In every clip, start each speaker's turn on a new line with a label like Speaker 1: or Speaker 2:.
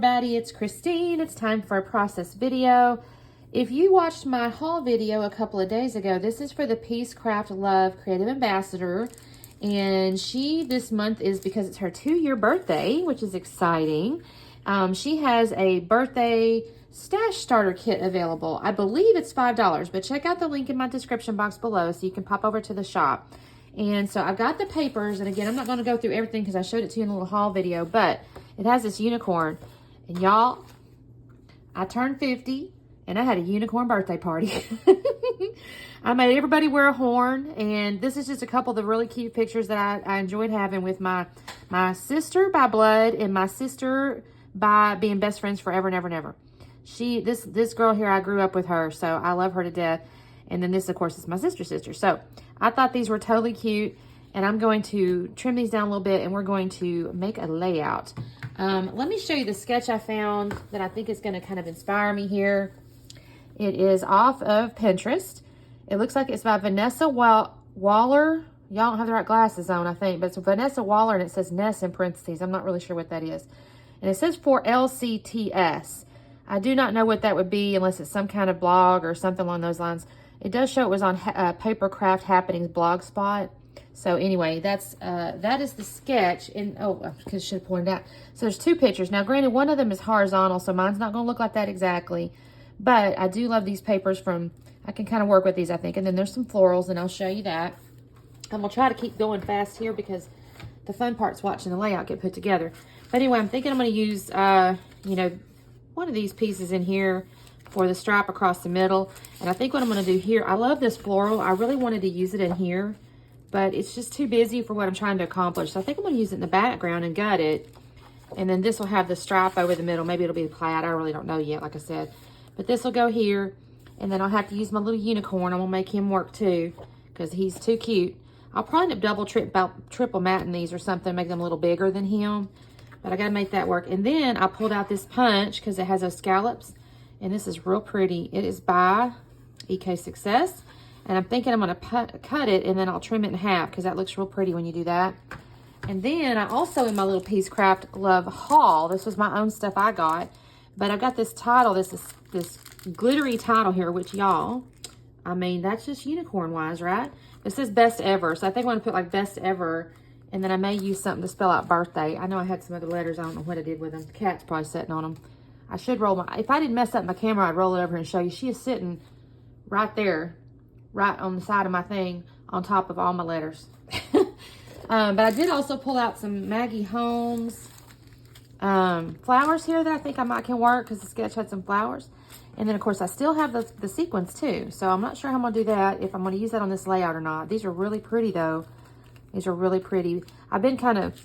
Speaker 1: everybody, it's Christine. It's time for a process video. If you watched my haul video a couple of days ago, this is for the Peace Craft Love Creative Ambassador. And this month is because it's her 2-year birthday, which is exciting. She has a birthday stash starter kit available. I believe it's $5, but check out the link in my description box below so you can pop over to the shop. And so I've got the papers, and again, I'm not going to go through everything because I showed it to you in a little haul video, but it has this unicorn. And y'all, I turned 50, and I had a unicorn birthday party. I made everybody wear a horn, and this is just a couple of the really cute pictures that I enjoyed having with my sister by blood and my sister by being best friends forever and ever and ever. This girl here, I grew up with her, so I love her to death. And then this, of course, is my sister's sister. So I thought these were totally cute, and I'm going to trim these down a little bit, and we're going to make a layout. Let me show you the sketch I found that I think is going to kind of inspire me here. It is off of Pinterest. It looks like it's by Vanessa Waller. Y'all don't have the right glasses on, I think, but it's Vanessa Waller, and it says Ness in parentheses. I'm not really sure what that is. And it says for LCTS. I do not know what that would be unless it's some kind of blog or something along those lines. It does show it was on Paper Craft Happenings blog spot. So anyway, that is the sketch. And oh, I should have pointed out. So there's 2 pictures. Now, granted, one of them is horizontal, so mine's not going to look like that exactly. But I do love these papers I can kind of work with these, I think. And then there's some florals, and I'll show you that. I'm going to try to keep going fast here because the fun part's watching the layout get put together. But anyway, I'm thinking I'm going to use, one of these pieces in here for the stripe across the middle. And I think what I'm going to do here, I love this floral. I really wanted to use it in here, but it's just too busy for what I'm trying to accomplish. So I think I'm going to use it in the background and gut it. And then this will have the stripe over the middle. Maybe it'll be plaid. I really don't know yet, like I said. But this will go here. And then I'll have to use my little unicorn. I'm going to make him work too because he's too cute. I'll probably end up triple matting these or something, make them a little bigger than him. But I got to make that work. And then I pulled out this punch because it has those scallops. And this is real pretty. It is by EK Success. And I'm thinking I'm going to cut it and then I'll trim it in half because that looks real pretty when you do that. And then I also, in my little Peace Craft Love haul, this was my own stuff I got. But I've got this title, this glittery title here, which y'all, I mean, that's just unicorn-wise, right? It says best ever. So I think I'm going to put like best ever. And then I may use something to spell out birthday. I know I had some other letters. I don't know what I did with them. The cat's probably sitting on them. I should roll if I didn't mess up my camera, I'd roll it over and show you. She is sitting right there, right on the side of my thing, on top of all my letters. But I did also pull out some Maggie Holmes flowers here that I think can work because the sketch had some flowers. And then, of course, I still have the sequins, too. So I'm not sure how I'm going to do that, if I'm going to use that on this layout or not. These are really pretty, though. These are really pretty. I've been kind of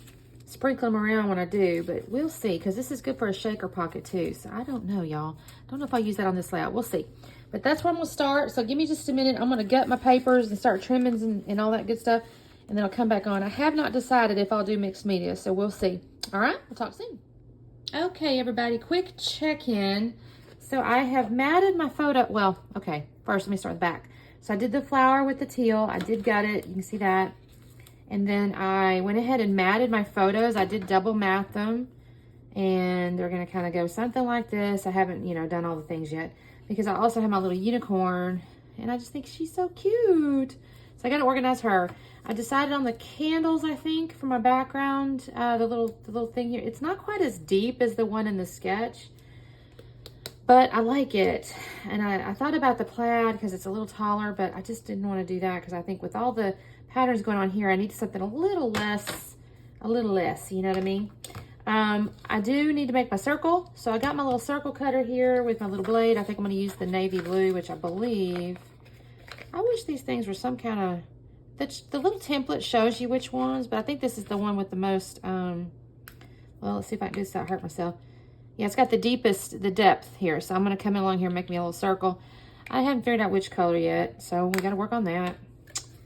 Speaker 1: sprinkling them around when I do, but we'll see, because this is good for a shaker pocket too. So I don't know, y'all. Don't know if I'll use that on this layout. We'll see. But that's where I'm going to start. So give me just a minute. I'm going to gut my papers and start trimmings and all that good stuff, and then I'll come back on. I have not decided if I'll do mixed media, so we'll see. All right, we'll talk soon. Okay, everybody, quick check-in. So I have matted my photo. Well, okay, first let me start with the back. So I did the flower with the teal. I did gut it. You can see that. And then I went ahead and matted my photos. I did double mat them. And they're going to kind of go something like this. I haven't, done all the things yet. Because I also have my little unicorn. And I just think she's so cute. So I got to organize her. I decided on the candles, I think, for my background. The little thing here. It's not quite as deep as the one in the sketch. But I like it. And I thought about the plaid because it's a little taller. But I just didn't want to do that because I think with all the patterns going on here, I need something a little less, you know what I mean? I do need to make my circle. So I got my little circle cutter here with my little blade. I think I'm going to use the navy blue, which I believe, I wish these things were some kind of, the little template shows you which ones, but I think this is the one with the most, well, let's see if I can do this without hurt myself. Yeah, it's got the depth here. So I'm going to come along here and make me a little circle. I haven't figured out which color yet, so we got to work on that.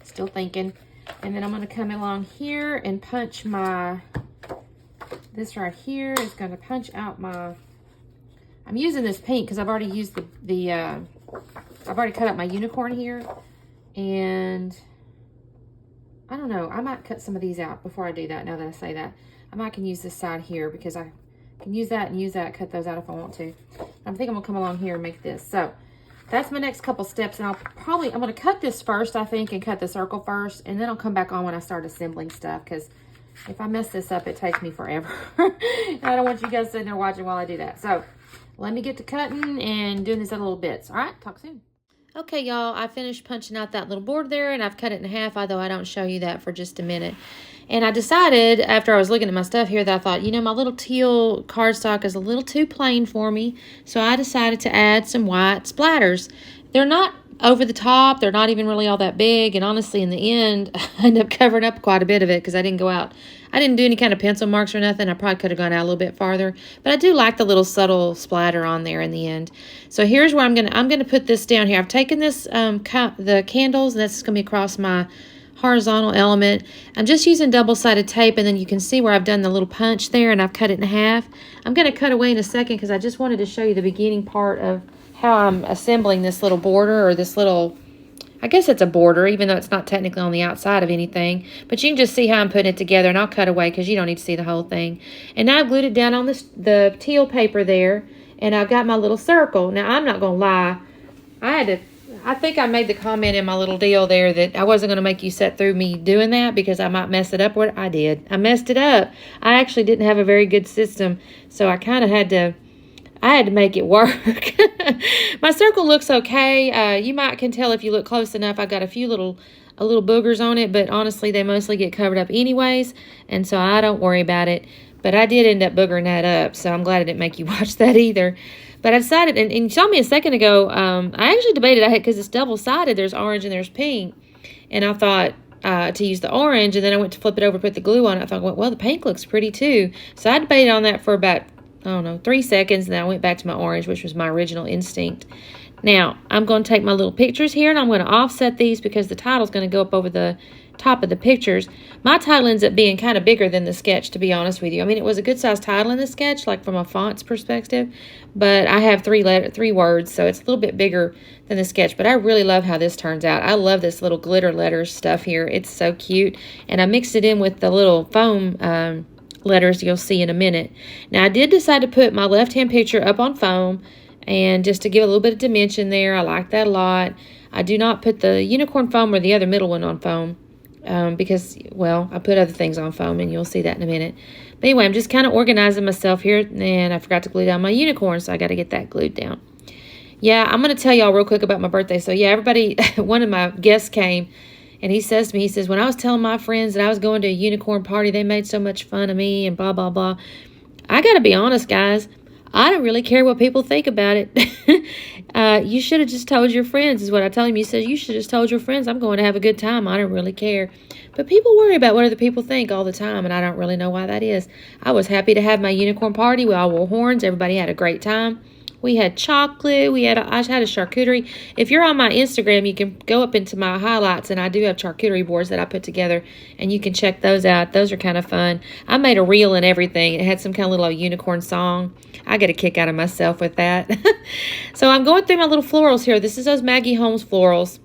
Speaker 1: Still thinking. And then I'm going to come along here and punch this right here is going to punch out I'm using this pink because I've already used I've already cut out my unicorn here. And I don't know, I might cut some of these out before I do that. Now that I say that, I might can use this side here because I I can use that and use that, cut those out if I want to. I think I'm gonna come along here and make this. So that's my next couple steps, and I'm gonna cut this first, I think, and cut the circle first, and then I'll come back on when I start assembling stuff, because if I mess this up, it takes me forever. I don't want you guys sitting there watching while I do that. So let me get to cutting and doing these other little bits. All right, talk soon. Okay, y'all, I finished punching out that little board there, and I've cut it in half, although I don't show you that for just a minute. And I decided, after I was looking at my stuff here, that I thought, you know, my little teal cardstock is a little too plain for me, so I decided to add some white splatters. They're not over the top, they're not even really all that big, and honestly, in the end, I ended up covering up quite a bit of it because I didn't do any kind of pencil marks or nothing. I probably could have gone out a little bit farther, but I do like the little subtle splatter on there in the end. So here's where I'm gonna put this down here. I've taken this the candles, and that's gonna be across my horizontal element. I'm just using double-sided tape, and then you can see where I've done the little punch there, and I've cut it in half. I'm gonna cut away in a second because I just wanted to show you the beginning part of how I'm assembling this little border, or this little, I guess it's a border, even though it's not technically on the outside of anything. But you can just see how I'm putting it together, and I'll cut away because you don't need to see the whole thing. And now I've glued it down on the teal paper there, and I've got my little circle. Now, I'm not going to lie. I think I made the comment in my little deal there that I wasn't going to make you sit through me doing that because I might mess it up. What I did. I messed it up. I actually didn't have a very good system, so I kind of had to make it work. My circle looks okay. You can tell if you look close enough. I got a few little boogers on it, but honestly, they mostly get covered up anyways, and so I don't worry about it. But I did end up boogering that up, so I'm glad I didn't make you watch that either. But I decided, and you saw me a second ago, I actually debated, because it's double-sided, there's orange and there's pink, and I thought to use the orange, and then I went to flip it over, put the glue on it. I thought, well, the pink looks pretty too. So I debated on that for about, I don't know, 3 seconds, and then I went back to my orange, which was my original instinct. Now, I'm going to take my little pictures here, and I'm going to offset these because the title's going to go up over the top of the pictures. My title ends up being kind of bigger than the sketch, to be honest with you. I mean, it was a good-sized title in the sketch, like from a font's perspective, but I have three words, so it's a little bit bigger than the sketch, but I really love how this turns out. I love this little glitter letters stuff here. It's so cute, and I mixed it in with the little foam letters you'll see in a minute. Now, I did decide to put my left-hand picture up on foam, and just to give a little bit of dimension there. I like that a lot. I do not put the unicorn foam or the other middle one on foam because, well, I put other things on foam, and you'll see that in a minute. But anyway, I'm just kind of organizing myself here, and I forgot to glue down my unicorn, so I got to get that glued down. Yeah, I'm going to tell y'all real quick about my birthday. So, yeah, everybody, one of my guests came, and he says to me, he says, when I was telling my friends that I was going to a unicorn party, they made so much fun of me and blah, blah, blah. I got to be honest, guys. I don't really care what people think about it. You should have just told your friends, is what I tell him. He says, you should have just told your friends, I'm going to have a good time. I don't really care. But people worry about what other people think all the time, and I don't really know why that is. I was happy to have my unicorn party. We all wore horns. Everybody had a great time. We had chocolate. I had a charcuterie. If you're on my Instagram, you can go up into my highlights, and I do have charcuterie boards that I put together, and you can check those out. Those are kind of fun. I made a reel and everything. It had some kind of little unicorn song. I get a kick out of myself with that. So I'm going through my little florals here. This is those Maggie Holmes florals.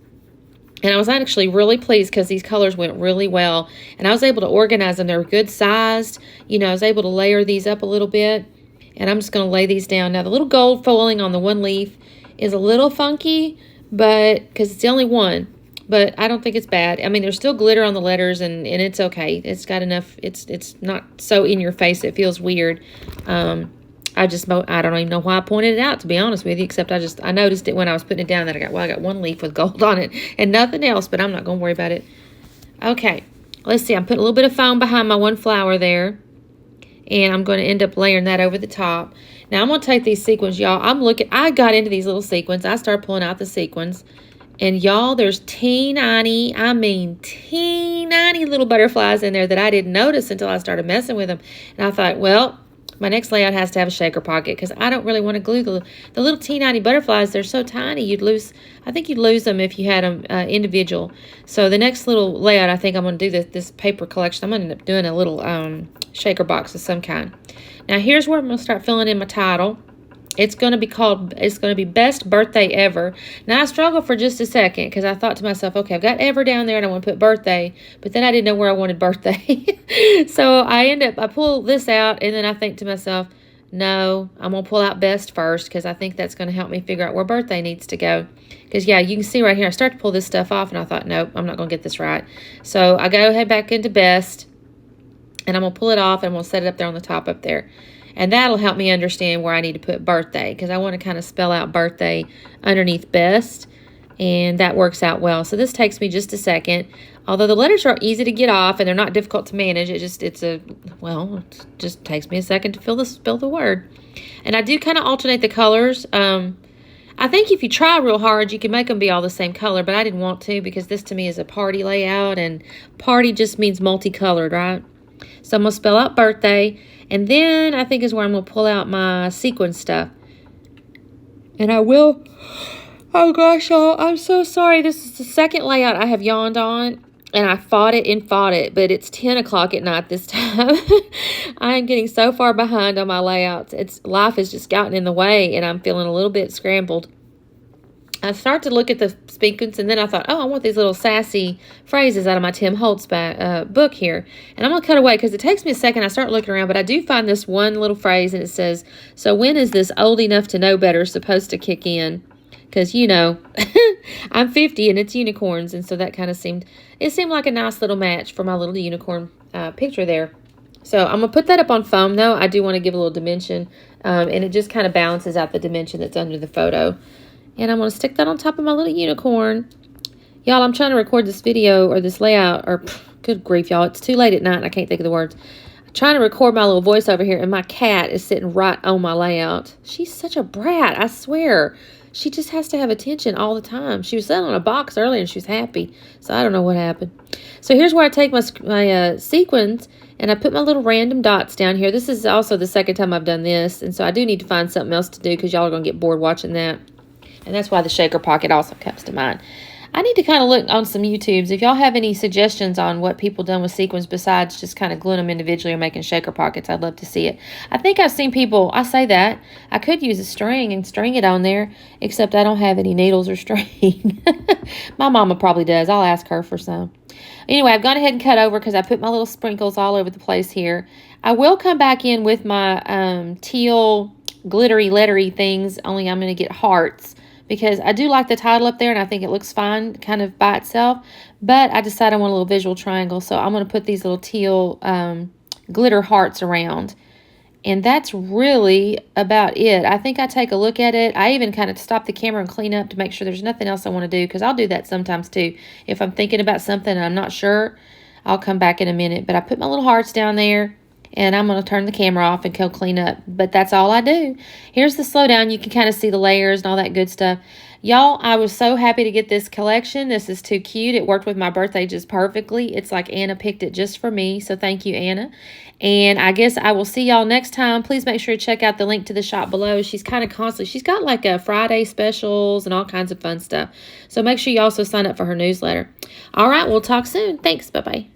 Speaker 1: And I was actually really pleased because these colors went really well. And I was able to organize them. They were good sized. You know, I was able to layer these up a little bit. And I'm just going to lay these down. Now, the little gold foiling on the one leaf is a little funky, but because it's the only one. But I don't think it's bad. I mean, there's still glitter on the letters, and it's okay. It's got enough. It's not so in your face it feels weird. I don't even know why I pointed it out, to be honest with you, except I noticed it when I was putting it down that I got one leaf with gold on it and nothing else, but I'm not going to worry about it. Okay, let's see. I'm putting a little bit of foam behind my one flower there. And I'm going to end up layering that over the top. Now, I'm going to take these sequins, y'all. I got into these little sequins. I started pulling out the sequins. And, y'all, there's teeny little butterflies in there that I didn't notice until I started messing with them. And I thought, well, my next layout has to have a shaker pocket because I don't really want to glue the little teeny butterflies. They're so tiny, I think you'd lose them if you had them individual. So the next little layout, I think I'm going to do this paper collection. I'm going to end up doing a little shaker box of some kind. Now here's where I'm going to start filling in my title. It's going to be Best Birthday Ever. Now I struggled for just a second because I thought to myself, okay, I've got ever down there and I want to put birthday, but then I didn't know where I wanted birthday. So I pull this out, and then I think to myself, No, I'm going to pull out Best first because I think that's going to help me figure out where Birthday needs to go. Because, yeah, you can see right here, I start to pull this stuff off, and I thought, nope, I'm not going to get this right. So I go ahead back into Best, and I'm going to pull it off, and I'm going to set it up there on the top up there. And that'll help me understand where I need to put Birthday because I want to kind of spell out Birthday underneath Best, and that works out well. So this takes me just a second. Although the letters are easy to get off and they're not difficult to manage, it just takes me a second to spell the word. And I do kind of alternate the colors. I think if you try real hard, you can make them be all the same color, but I didn't want to because this to me is a party layout, and party just means multicolored, right? So I'm going to spell out Birthday, and then I think is where I'm going to pull out my sequin stuff. And I will... Oh gosh, y'all, I'm so sorry. This is the second layout I have yawned on, and I fought it, but it's 10 o'clock at night this time. I am getting so far behind on my layouts. Life has just gotten in the way, and I'm feeling a little bit scrambled. I start to look at the sequence, and then I thought, oh, I want these little sassy phrases out of my Tim Holtz book here. And I'm going to cut away because it takes me a second. I start looking around, but I do find this one little phrase, and it says, so when is this old enough to know better supposed to kick in? Because, you know, I'm 50 and it's unicorns. And so that kind of seemed like a nice little match for my little unicorn picture there. So I'm going to put that up on foam, though. I do want to give a little dimension. And it just kind of balances out the dimension that's under the photo. And I'm going to stick that on top of my little unicorn. Y'all, I'm trying to record this video or this layout. Or, good grief, y'all. It's too late at night and I can't think of the words. I'm trying to record my little voice over here. And my cat is sitting right on my layout. She's such a brat, I swear. She just has to have attention all the time. She was sitting on a box earlier and she was happy. So I don't know what happened. So here's where I take my sequins and I put my little random dots down here. This is also the second time I've done this. And so I do need to find something else to do because y'all are going to get bored watching that. And that's why the shaker pocket also comes to mind. I need to kind of look on some YouTubes. If y'all have any suggestions on what people done with sequins besides just kind of gluing them individually or making shaker pockets, I'd love to see it. I think I've seen people, I say that, I could use a string and string it on there, except I don't have any needles or string. My mama probably does. I'll ask her for some. Anyway, I've gone ahead and cut over because I put my little sprinkles all over the place here. I will come back in with my teal glittery lettery things, only I'm going to get hearts. Because I do like the title up there, and I think it looks fine kind of by itself. But I decided I want a little visual triangle, so I'm going to put these little teal glitter hearts around. And that's really about it. I think I take a look at it. I even kind of stop the camera and clean up to make sure there's nothing else I want to do, because I'll do that sometimes too. If I'm thinking about something and I'm not sure, I'll come back in a minute. But I put my little hearts down there. And I'm going to turn the camera off and go clean up. But that's all I do. Here's the slowdown. You can kind of see the layers and all that good stuff. Y'all, I was so happy to get this collection. This is too cute. It worked with my birthday just perfectly. It's like Anna picked it just for me. So thank you, Anna. And I guess I will see y'all next time. Please make sure to check out the link to the shop below. She's kind of constantly, she's got like a Friday specials and all kinds of fun stuff. So make sure you also sign up for her newsletter. All right, we'll talk soon. Thanks. Bye-bye.